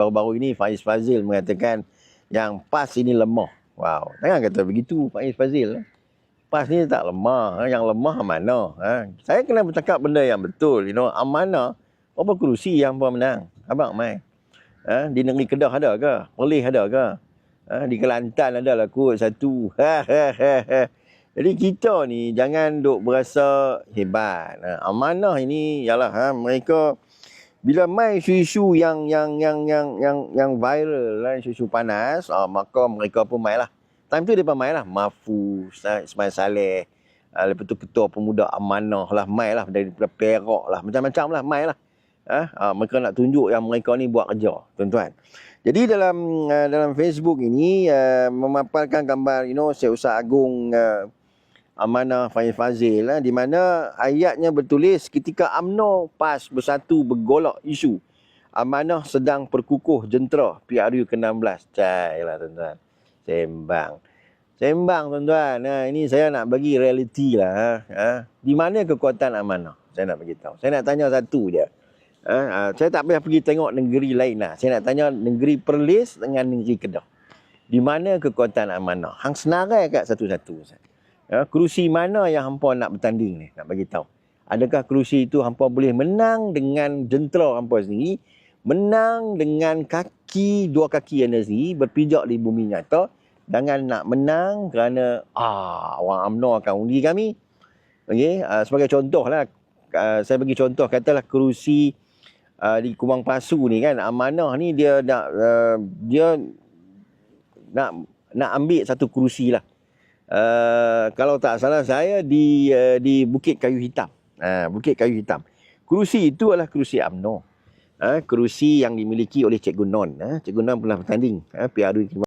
Baru-baru ini Faiz Fazil mengatakan yang PAS ini lemah. Wow, jangan kata begitu Faiz Fazil. PAS ni tak lemah. Yang lemah amanah. Saya kena bercakap benda yang betul. Amanah, berapa kerusi yang hampa menang? Abang Mai. Di negeri Kedah ada ke? Perlis ada ke? Di Kelantan ada lah kot satu. Jadi kita ni jangan duk berasa hebat. Amanah ini ialah mereka bila mai isu-isu yang viral lah, isu-isu panas, maka mereka pun mai lah. Time tu depa mai lah. Mahfuz, Ismail Saleh, lepas tu Ketua Pemuda Amanah lah, mai lah dari Perak lah, macam-macam lah mai lah. Mereka nak tunjuk yang mereka ni buat kerja, tuan-tuan. Jadi dalam Facebook ini memaparkan gambar Syed Ustaz Agong Amanah Faiz Fazil di mana ayatnya bertulis ketika UMNO PAS bersatu bergolak isu Amanah sedang perkukuh jentera PRU ke-16. Cailah tuan-tuan. Sembang tuan-tuan. Ini saya nak bagi realiti lah. Di mana kekuatan Amanah? Saya nak bagi tahu. Saya nak tanya satu je. Saya tak payah pergi tengok negeri lain lah. Saya nak tanya negeri Perlis dengan negeri Kedah. Di mana kekuatan Amanah? Hang senarai kat satu-satu. Kerusi mana yang hampa nak bertanding ni? Nak bagi tahu. Adakah kerusi itu hampa boleh menang dengan jentera hampa sendiri, menang dengan dua kaki anda sendiri, berpijak di bumi nyata, jangan nak menang kerana orang UMNO akan undi kami. Okey, sebagai contoh lah, saya bagi contoh, katalah kerusi di Kumang Pasu ni kan, Amanah ni dia nak ambil satu kerusi lah. Kalau tak salah saya di Bukit Kayu Hitam. Bukit Kayu Hitam. Kerusi itu adalah kerusi UMNO. Kerusi yang dimiliki oleh Cikgu Non. Cikgu Non pernah bertanding PRU